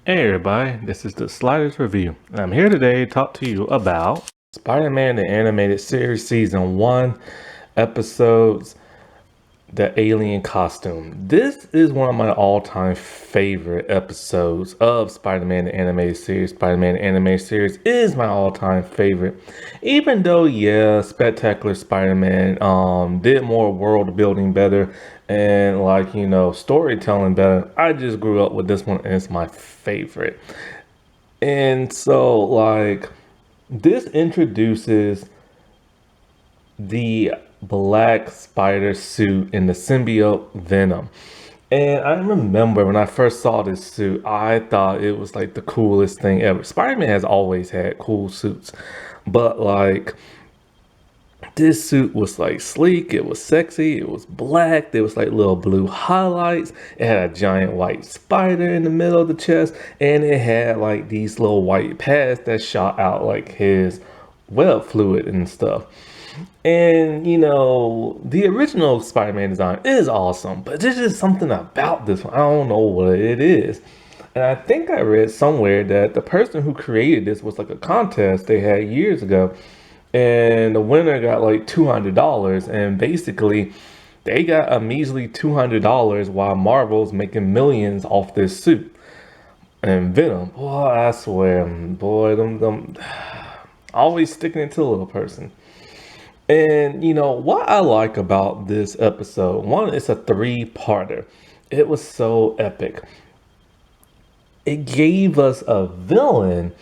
Hey everybody, this is the Sliders Review. And I'm here today to talk to you about Spider-Man the Animated Series Season 1 episodes, The Alien Costume. This is one of my all-time favorite episodes of Spider-Man the Animated Series. Spider-Man the Animated Series is my all-time favorite. Even though, yeah, Spectacular Spider-Man did more world building better and storytelling better. I just grew up with this one and it's my favorite. And so this introduces the black spider suit and the symbiote Venom. And I remember when I first saw this suit, I thought it was like the coolest thing ever. Spider-Man has always had cool suits, but this suit was like sleek, it was sexy, it was black, there was like little blue highlights, it had a giant white spider in the middle of the chest, and it had like these little white pads that shot out like his web fluid and stuff. And the original Spider-Man design is awesome, but there's just something about this one. I don't know what it is. And I think I read somewhere that the person who created this was like a contest they had years ago. And the winner got like $200. And basically, they got a measly $200 while Marvel's making millions off this suit. And Venom, boy, I swear, boy, them always sticking it to a little person. And what I like about this episode, one, it's a three-parter. It was so epic. It gave us a villain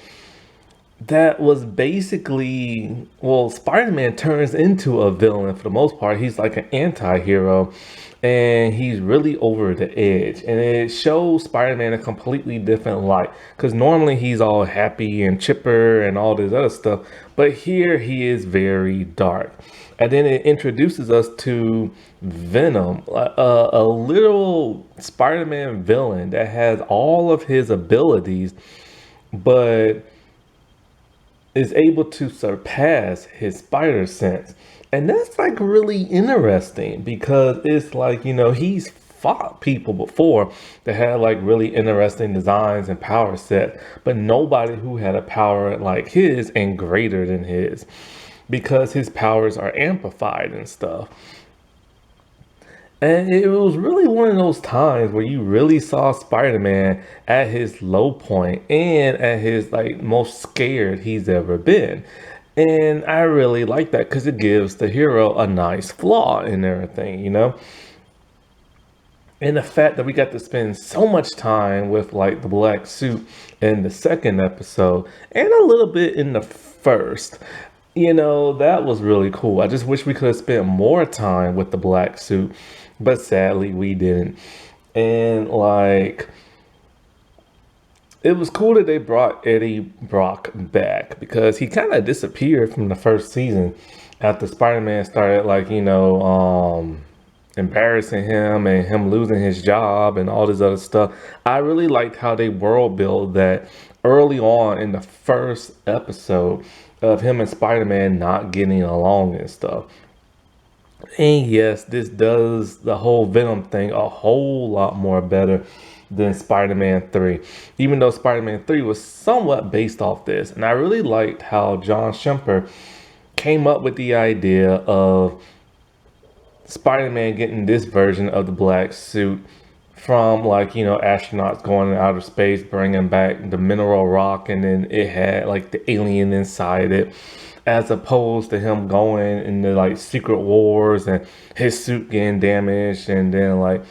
that was basically, well, Spider-Man turns into a villain for the most part. He's like an anti-hero and he's really over the edge. And it shows Spider-Man a completely different light because normally he's all happy and chipper and all this other stuff. But here he is very dark. And then it introduces us to Venom, a little Spider-Man villain that has all of his abilities, but is able to surpass his spider sense. And that's like really interesting because it's like, he's fought people before that had like really interesting designs and power set, but nobody who had a power like his and greater than his because his powers are amplified and stuff. And it was really one of those times where you really saw Spider-Man at his low point and at his like most scared he's ever been. And I really like that because it gives the hero a nice flaw in everything. And the fact that we got to spend so much time with like the black suit in the second episode and a little bit in the first, that was really cool. I just wish we could have spent more time with the black suit, but sadly we didn't. And it was cool that they brought Eddie Brock back because he kind of disappeared from the first season after Spider-Man started embarrassing him and him losing his job and all this other stuff. I really liked how they world built that early on in the first episode of him and Spider-Man not getting along and stuff. And yes, this does the whole Venom thing a whole lot more better than Spider-Man 3. Even though Spider-Man 3 was somewhat based off this. And I really liked how John Schemper came up with the idea of Spider-Man getting this version of the black suit from astronauts going in outer space, bringing back the mineral rock, and then it had like the alien inside it, as opposed to him going into like secret wars and his suit getting damaged, and then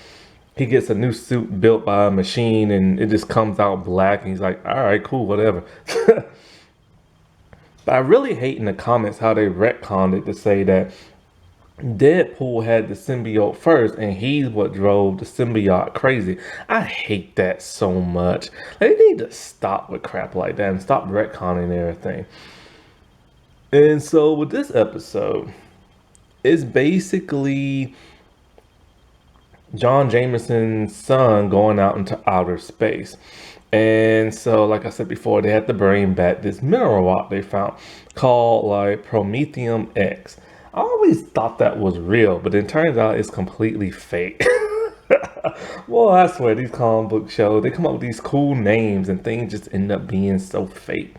he gets a new suit built by a machine and it just comes out black and he's like, all right, cool, whatever. But I really hate in the comments how they retconned it to say that Deadpool had the symbiote first and he's what drove the symbiote crazy. I hate that so much. They need to stop with crap like that and stop retconning everything. And so with this episode, it's basically John Jameson's son going out into outer space. And so, like I said before, they had to bring back this mineral rock they found called Promethium X. I always thought that was real, but it turns out it's completely fake. Well, I swear, these comic book shows, they come up with these cool names and things just end up being so fake.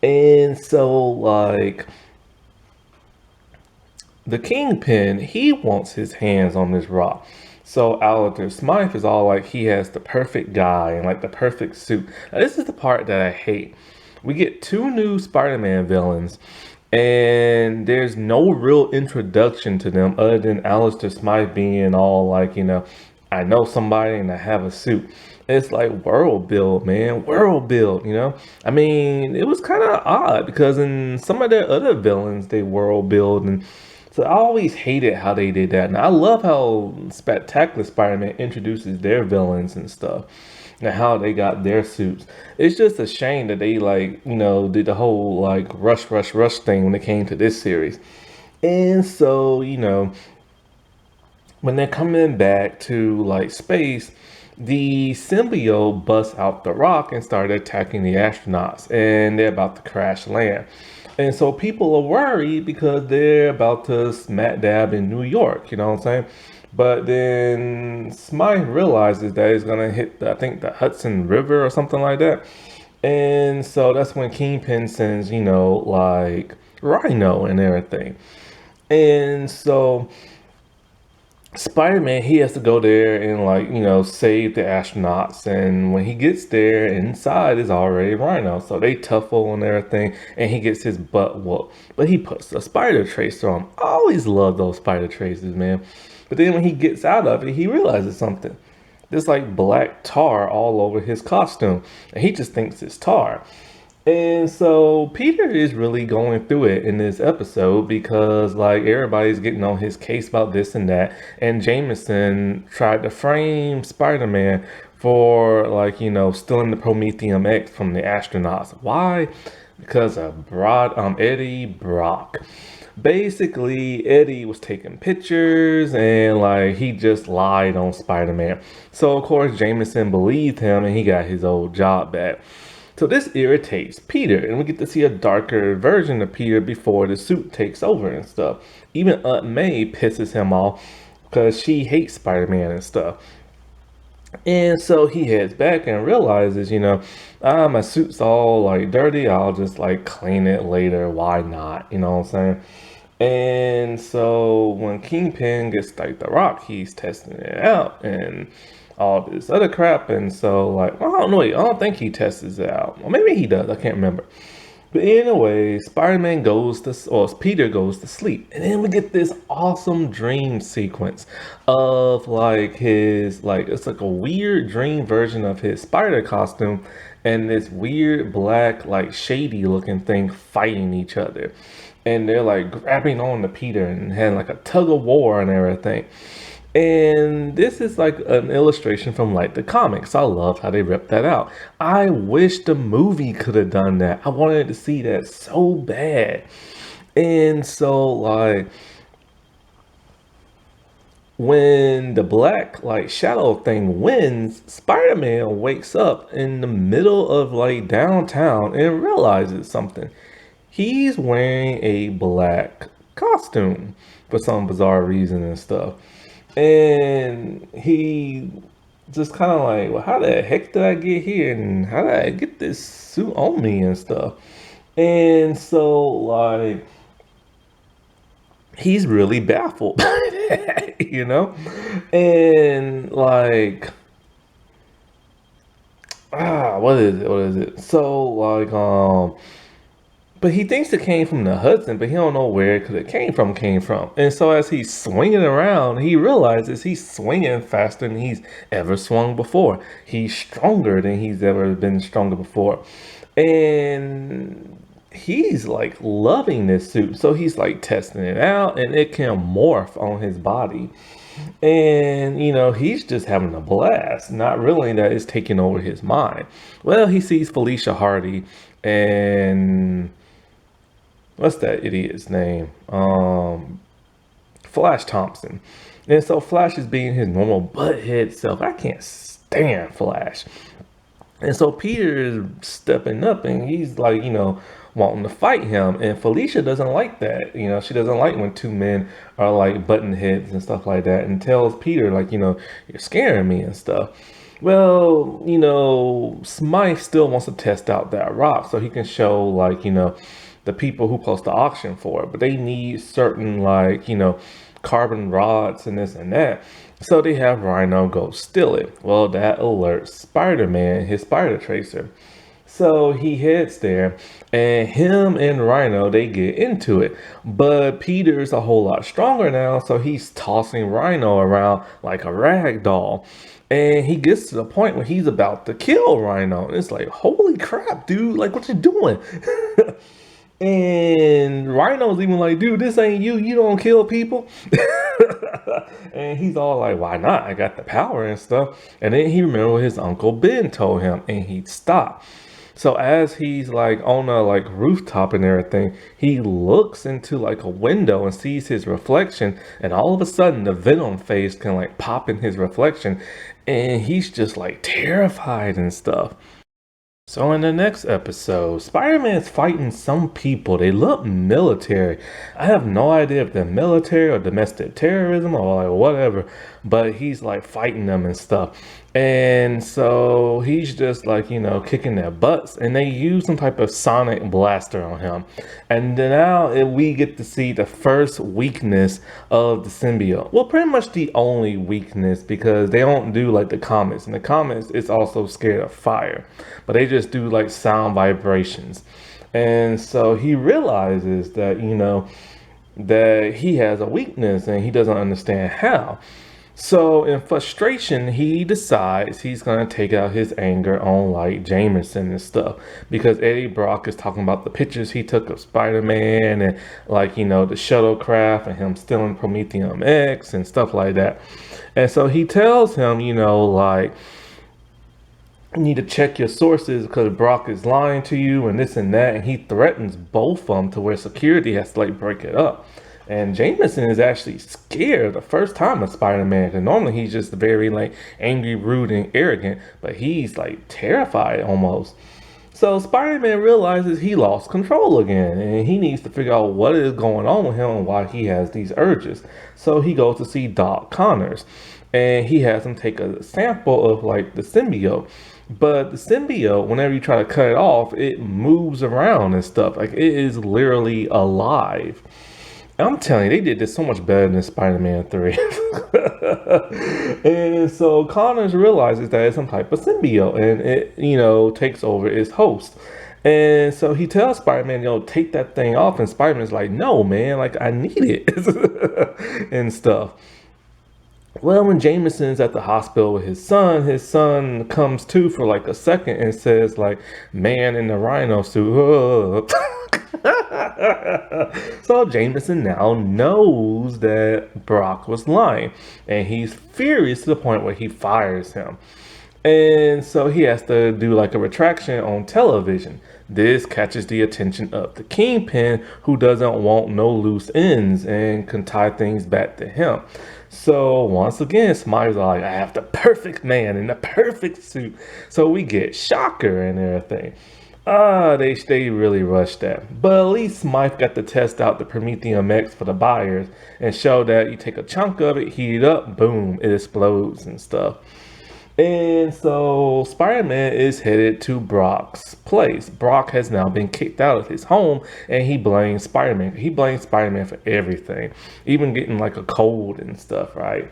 And so, like, the Kingpin, he wants his hands on this rock. So Alistair Smythe is all like he has the perfect guy and like the perfect suit. Now, this is the part that I hate. We get two new Spider-Man villains, and there's no real introduction to them other than Alistair Smythe being all like, I know somebody and I have a suit. It's like world build, man, world build, I mean, it was kind of odd because in some of their other villains, they world build, and so I always hated how they did that. And I love how Spectacular Spider-Man introduces their villains and stuff and how they got their suits. It's just a shame that they like, did the whole like rush thing when it came to this series. And so, when they're coming back to like space, the symbiote busts out the rock and started attacking the astronauts, and they're about to crash land. And so people are worried because they're about to smack dab in New York, you know what I'm saying? But then Smythe realizes that it's gonna hit, I think, the Hudson River or something like that. And so that's when Kingpin sends, like Rhino and everything. And so Spider-Man, he has to go there and like, save the astronauts. And when he gets there, inside is already Rhino. So they tuffle and everything, and he gets his butt whooped. But he puts a spider tracer on. I always love those spider tracers, man. But then when he gets out of it, he realizes something. There's like black tar all over his costume. And he just thinks it's tar. And so Peter is really going through it in this episode because like everybody's getting on his case about this and that. And Jameson tried to frame Spider-Man for like, stealing the Prometheum X from the astronauts. Why? Because of Eddie Brock. Basically, Eddie was taking pictures and like he just lied on Spider-Man. So of course Jameson believed him and he got his old job back. So this irritates Peter, and we get to see a darker version of Peter before the suit takes over and stuff. Even Aunt May pisses him off because she hates Spider-Man and stuff. And so he heads back and realizes, my suit's all like dirty. I'll just like clean it later. Why not? You know what I'm saying? And so when Kingpin gets like the rock, he's testing it out and all this other crap. And so like, I don't know, I don't think he tests it out. Or maybe he does, I can't remember. But anyway, Spider-Man goes to, or Peter goes to sleep. And then we get this awesome dream sequence of like his, like, it's like a weird dream version of his spider costume and this weird black, like shady looking thing fighting each other. And they're like grabbing on to Peter and having like a tug of war and everything. And this is like an illustration from like the comics. I love how they ripped that out. I wish the movie could have done that. I wanted to see that so bad. And so like when the black like shadow thing wins, Spider-Man wakes up in the middle of like downtown and realizes something. He's wearing a black costume for some bizarre reason and stuff. And he just kind of like, well, how the heck did I get here? And how did I get this suit on me and stuff? And so, like, he's really baffled by that, And, like, what is it? What is it? So, like, but he thinks it came from the Hudson, but he don't know where it came from. And so as he's swinging around, he realizes he's swinging faster than he's ever swung before. He's stronger than he's ever been stronger before. And he's like loving this suit. So he's like testing it out and it can morph on his body. And, he's just having a blast, not realizing that it's taking over his mind. Well, he sees Felicia Hardy and what's that idiot's name? Flash Thompson. And so Flash is being his normal butthead self. I can't stand Flash. And so Peter is stepping up and he's like, wanting to fight him. And Felicia doesn't like that. You know, she doesn't like when two men are like button heads and stuff like that, and tells Peter, like, you know, you're scaring me and stuff. Well, you know, Smythe still wants to test out that rock so he can show, like, you know, the people who post the auction for it, but they need certain, like, you know, carbon rods and this and that. So they have Rhino go steal it. Well, that alerts Spider-Man, his spider tracer. So he heads there, and him and Rhino, they get into it. But Peter's a whole lot stronger now, so he's tossing Rhino around like a rag doll. And he gets to the point where he's about to kill Rhino. And it's like, holy crap, dude, like, what you doing? And Rhino's even like, dude, this ain't you. You don't kill people. And he's all like, why not? I got the power and stuff. And then he remembered what his Uncle Ben told him, and he stopped. So as he's like on a like rooftop and everything, he looks into like a window and sees his reflection, and all of a sudden the Venom face can like pop in his reflection, and he's just like terrified and stuff. So in the next episode, Spider-Man's fighting some people. They look military. I have no idea if they're military or domestic terrorism or like whatever, but he's like fighting them and stuff. And so he's just like, you know, kicking their butts, and they use some type of sonic blaster on him. And then now we get to see the first weakness of the symbiote. Well, pretty much the only weakness, because they don't do like the comics. In the comics, it's also scared of fire, but they just do like sound vibrations. And so he realizes that, you know, that he has a weakness and he doesn't understand how. So in frustration, he decides he's going to take out his anger on like Jameson and stuff, because Eddie Brock is talking about the pictures he took of Spider-Man and like, you know, the shuttlecraft and him stealing Prometheum X and stuff like that. And so he tells him, you know, like, you need to check your sources because Brock is lying to you and this and that. And he threatens both of them to where security has to like break it up. And Jameson is actually scared the first time of Spider-Man. And normally he's just very like angry, rude, and arrogant, but he's like terrified almost. So Spider-Man realizes he lost control again, and he needs to figure out what is going on with him and why he has these urges. So he goes to see Doc Connors, and he has him take a sample of like the symbiote. But the symbiote, whenever you try to cut it off, it moves around and stuff. Like, it is literally alive. I'm telling you, they did this so much better than Spider-Man 3. And so Connors realizes that it's some type of symbiote, and it, you know, takes over its host. And so he tells Spider-Man, you know, take that thing off. And Spider-Man's like, no, man, like, I need it and stuff. Well, when Jameson's at the hospital with his son comes to for like a second and says like, man in the rhino suit. So Jameson now knows that Brock was lying, and he's furious to the point where he fires him. And so he has to do like a retraction on television. This catches the attention of the Kingpin, who doesn't want no loose ends and can tie things back to him. So once again, Smythe's like, I have the perfect man in the perfect suit. So we get Shocker and everything. They really rushed that. But at least Smythe got to test out the Prometheum X for the buyers and show that you take a chunk of it, heat it up, boom, it explodes and stuff. And so Spider-Man is headed to Brock's place. Brock has now been kicked out of his home, and he blames Spider-Man. He blames Spider-Man for everything, even getting like a cold and stuff, right?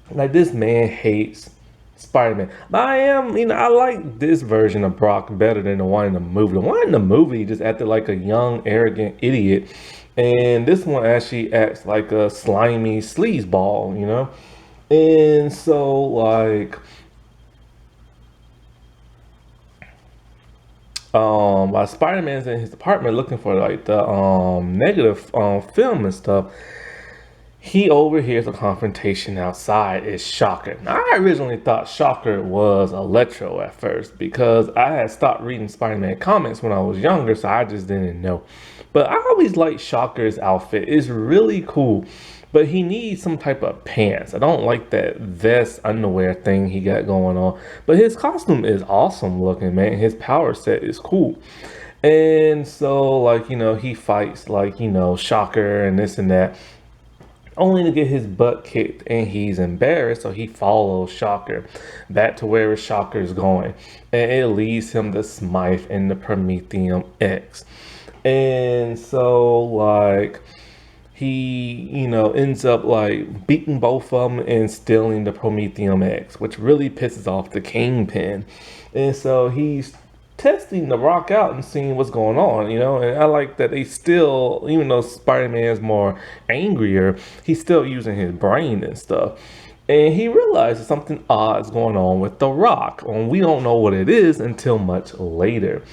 Like, this man hates Spider-Man. But I like this version of Brock better than the one in the movie. The one in the movie just acted like a young, arrogant idiot. And this one actually acts like a slimy sleazeball, you know? And so, like, while Spider-Man's in his apartment looking for like the negative film and stuff, he overhears a confrontation outside. It's Shocker. Now, I originally thought Shocker was Electro at first, because I had stopped reading Spider-Man comics when I was younger, so I just didn't know. But I always liked Shocker's outfit. It's really cool. But he needs some type of pants. I don't like that vest underwear thing he got going on. But his costume is awesome looking, man. His power set is cool. And so, like, he fights, like, Shocker and this and that, only to get his butt kicked, and he's embarrassed, so he follows Shocker back to where Shocker's going, and it leads him to Smythe and the Prometheum X. And so, like, he, ends up like beating both of them and stealing the Prometheum X, which really pisses off the Kingpin. And so he's testing the Rock out and seeing what's going on, And I like that they still, even though Spider-Man's more angrier, he's still using his brain and stuff. And he realizes something odd is going on with the Rock, and we don't know what it is until much later.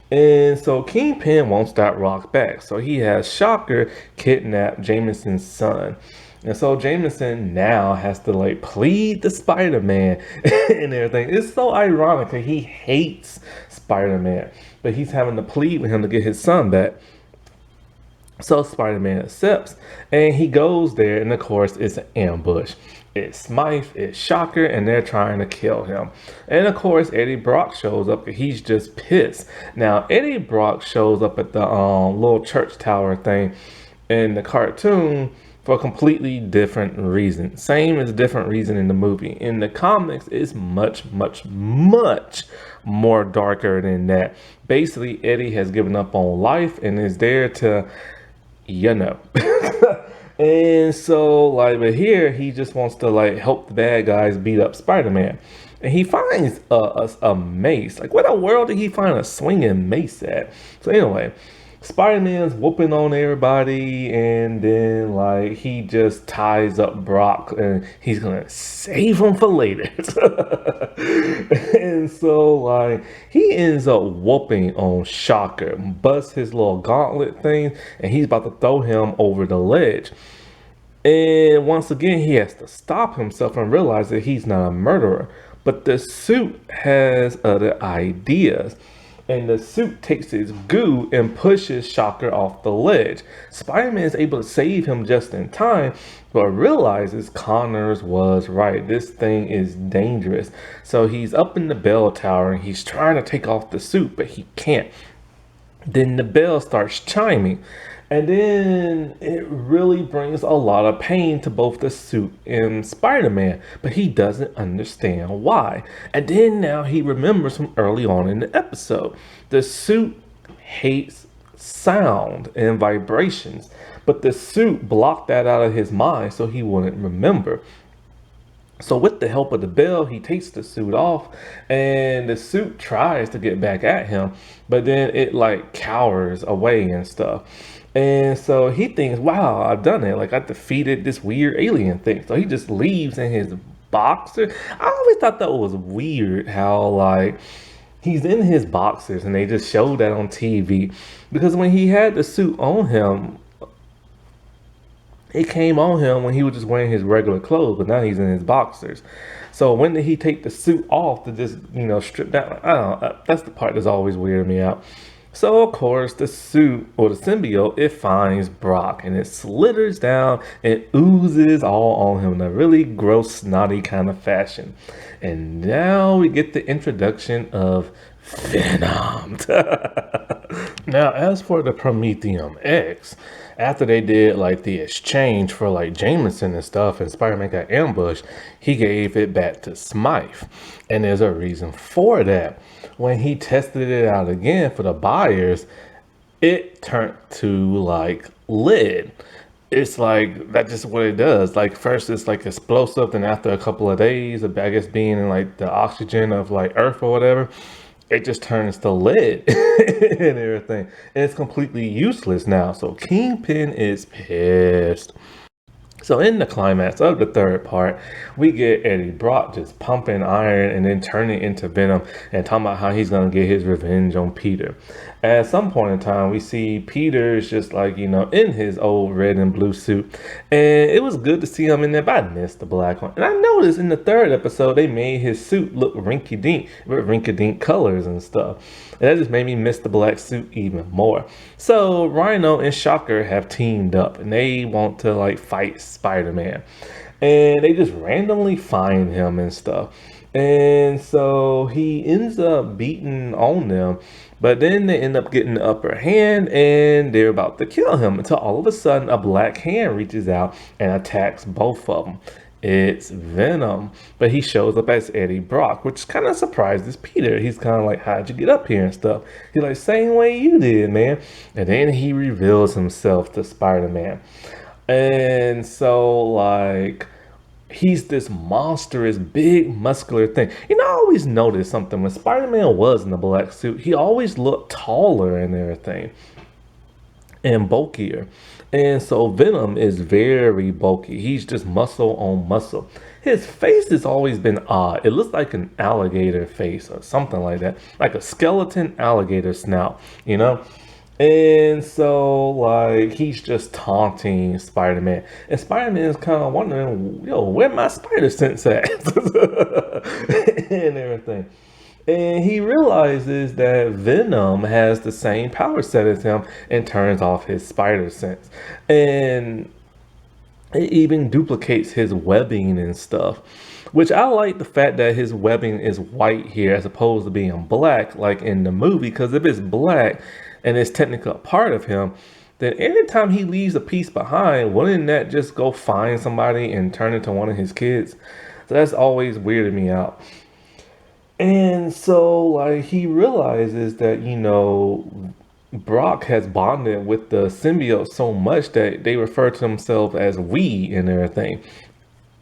And so Kingpin wants that Rock back. So he has Shocker kidnap Jameson's son. And so Jameson now has to like plead to Spider-Man and everything. It's so ironic that he hates Spider-Man, but he's having to plead with him to get his son back. So Spider-Man accepts, and he goes there, and of course it's an ambush. It's Smythe, it's Shocker, and they're trying to kill him. And of course Eddie Brock shows up, and he's just pissed. Now Eddie Brock shows up at the little church tower thing in the cartoon for a completely different reason. Same as a different reason in the movie. In the comics, it's much, much, much more darker than that. Basically, Eddie has given up on life and is there to and so like, but here he just wants to like help the bad guys beat up Spider-Man, and he finds a mace. Like, where the world did he find a swinging mace at? So anyway, Spider-Man's whooping on everybody, and then like he just ties up Brock, and he's gonna save him for later. And so like he ends up whooping on Shocker, busts his little gauntlet thing, and he's about to throw him over the ledge. And once again, he has to stop himself and realize that he's not a murderer. But the suit has other ideas. And the suit takes his goo and pushes Shocker off the ledge. Spider-Man is able to save him just in time, but realizes Connors was right. This thing is dangerous. So he's up in the bell tower and he's trying to take off the suit, but he can't. Then the bell starts chiming. And then it really brings a lot of pain to both the suit and Spider-Man, but he doesn't understand why. And then now he remembers from early on in the episode. The suit hates sound and vibrations, but the suit blocked that out of his mind so he wouldn't remember. So with the help of the bell, he takes the suit off, and the suit tries to get back at him, but then it like cowers away and stuff. And so he thinks, wow, I've done it. Like, I defeated this weird alien thing. So he just leaves in his boxer. I always thought that was weird how, like, he's in his boxers and they just showed that on TV. Because when he had the suit on him, it came on him when he was just wearing his regular clothes, but now he's in his boxers. So when did he take the suit off to just, strip down? I don't know. That's the part that's always weirded me out. So of course the suit, or the symbiote, it finds Brock and it slithers down and oozes all on him in a really gross, snotty kind of fashion. And now we get the introduction of Venom. Now, as for the Prometheum X, after they did like the exchange for like Jameson and stuff, and Spider-Man got ambushed, he gave it back to Smythe. And there's a reason for that. When he tested it out again for the buyers, it turned to like lead. It's like, that's just what it does. Like, first it's like explosive, and after a couple of days of, I guess, being in like the oxygen of like Earth or whatever, it just turns to lead and everything. And it's completely useless now. So Kingpin is pissed. So in the climax of the third part, we get Eddie Brock just pumping iron and then turning into Venom and talking about how he's going to get his revenge on Peter. At some point in time, we see Peter's just like, in his old red and blue suit. And it was good to see him in there, but I missed the black one. And I noticed in the third episode, they made his suit look rinky-dink, with rinky-dink colors and stuff. And that just made me miss the black suit even more. So Rhino and Shocker have teamed up and they want to like fight Spider-Man. And they just randomly find him and stuff. And so he ends up beating on them, but then they end up getting the upper hand and they're about to kill him until all of a sudden a black hand reaches out and attacks both of them. It's Venom, but he shows up as Eddie Brock, which kind of surprises Peter. He's kind of like, "How'd you get up here and stuff?" He's like, "Same way you did, man." And then he reveals himself to Spider-Man. And so, like, he's this monstrous, big, muscular thing. You know, I always noticed something when Spider-Man was in the black suit, he always looked taller and everything and bulkier. And so Venom is very bulky. He's just muscle on muscle. His face has always been odd. It looks like an alligator face or something like that, like a skeleton alligator snout, you know? And so, like, he's just taunting Spider-Man. And Spider-Man is kind of wondering, yo, where my spider sense at? And everything. And he realizes that Venom has the same power set as him and turns off his spider sense. And it even duplicates his webbing and stuff. Which I like the fact that his webbing is white here as opposed to being black like in the movie. Because if it's black and it's technically a part of him, then anytime he leaves a piece behind, wouldn't that just go find somebody and turn into one of his kids? So that's always weirded me out. And so, like, he realizes that, you know, Brock has bonded with the symbiote so much that they refer to themselves as we and everything,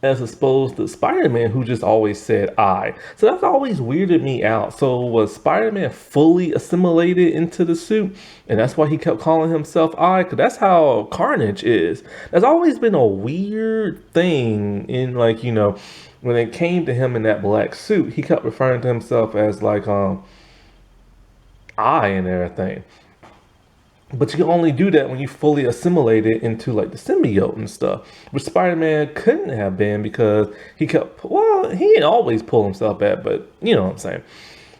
as opposed to Spider-Man, who just always said I. So that's always weirded me out. So was Spider-Man fully assimilated into the suit? And that's why he kept calling himself I? Because that's how Carnage is. That's always been a weird thing in, like, you know, when it came to him in that black suit, he kept referring to himself as like I and everything. But you can only do that when you fully assimilate it into like the symbiote and stuff, which Spider-Man couldn't have been because he kept, well, he didn't always pull himself back, but you know what I'm saying.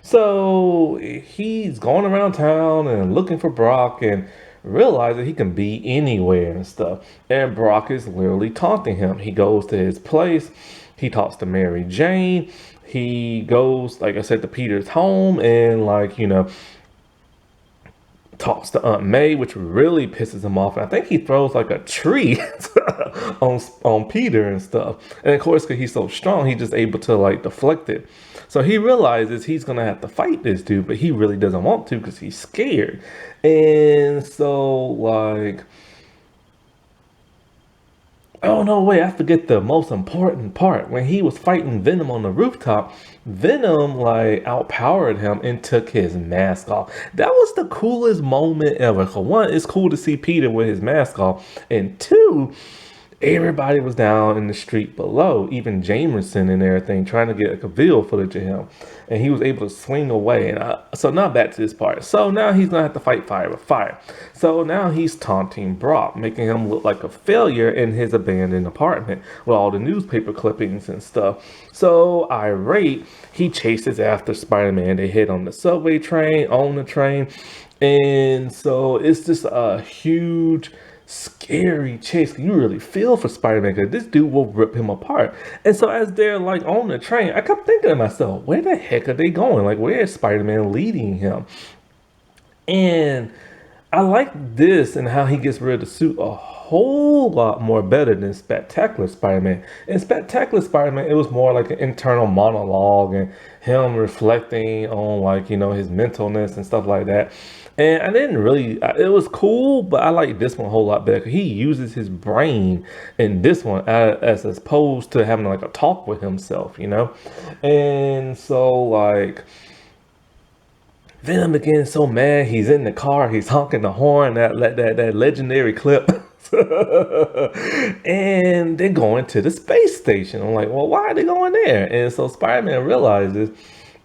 So he's going around town and looking for Brock and realizing he can be anywhere and stuff. And Brock is literally taunting him. He goes to his place. He talks to Mary Jane. He goes, like I said, to Peter's home and, like, you know, talks to Aunt May, which really pisses him off. And I think he throws like a tree on Peter and stuff. And of course, because he's so strong, he's just able to like deflect it. So he realizes he's gonna have to fight this dude, but he really doesn't want to because he's scared. And so, like, oh no, wait, I forget the most important part. When he was fighting Venom on the rooftop, Venom like outpowered him and took his mask off. That was the coolest moment ever. For one, it's cool to see Peter with his mask off. And two, everybody was down in the street below, even Jameson and everything, trying to get a video footage of him. And he was able to swing away. And so now back to this part. So now he's going to have to fight fire with fire. So now he's taunting Brock, making him look like a failure in his abandoned apartment with all the newspaper clippings and stuff. So irate, he chases after Spider-Man. They hit on the subway train, on the train. And so it's just a huge scary chase. You really feel for Spider-Man because this dude will rip him apart. And so as they're like on the train, I kept thinking to myself, where the heck are they going? Like, where is Spider-Man leading him? And I like this and how he gets rid of the suit a whole lot more better than Spectacular Spider-Man. In Spectacular Spider-Man, it was more like an internal monologue and him reflecting on, like, you know, his mentalness and stuff like that. And I didn't really, it was cool, but I like this one a whole lot better. He uses his brain in this one as opposed to having like a talk with himself, you know? And so, like, Venom again so mad, he's in the car, he's honking the horn, that legendary clip. And they're going to the space station. I'm like, well, why are they going there? And so Spider-Man realizes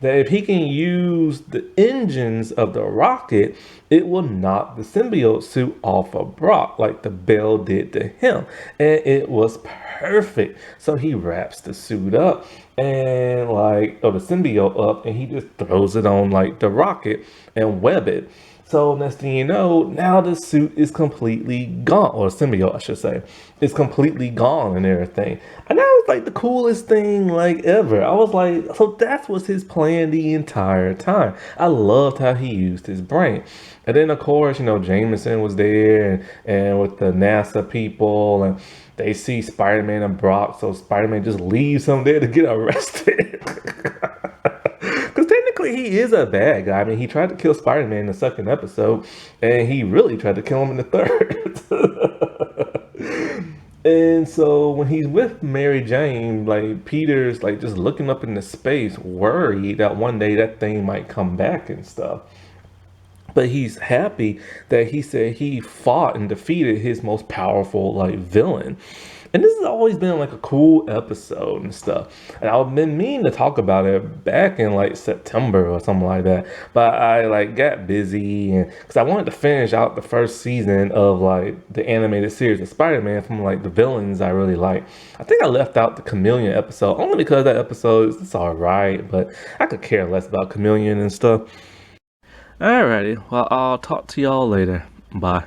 that if he can use the engines of the rocket, it will knock the symbiote suit off of Brock like the bell did to him. And it was perfect. So he wraps the suit up and like, or the symbiote up, and he just throws it on like the rocket and web it. So next thing you know, now the suit is completely gone, or symbiote, I should say, is completely gone and everything. And that was like the coolest thing like ever. I was like, so that was his plan the entire time. I loved how he used his brain. And then of course, Jameson was there, and with the NASA people, and they see Spider-Man and Brock, so Spider-Man just leaves him there to get arrested. Because technically he is a bad guy. I mean, he tried to kill Spider-Man in the second episode, and he really tried to kill him in the third. And so when he's with Mary Jane, like Peter's like just looking up into space, worried that one day that thing might come back and stuff. But he's happy that he said he fought and defeated his most powerful like villain. And this has always been like a cool episode and stuff. And I've been meaning to talk about it back in like September or something like that. But I like got busy, and because I wanted to finish out the first season of like the animated series of Spider-Man from like the villains I really like. I think I left out the Chameleon episode only because that episode is alright, but I could care less about Chameleon and stuff. Alrighty, well, I'll talk to y'all later. Bye.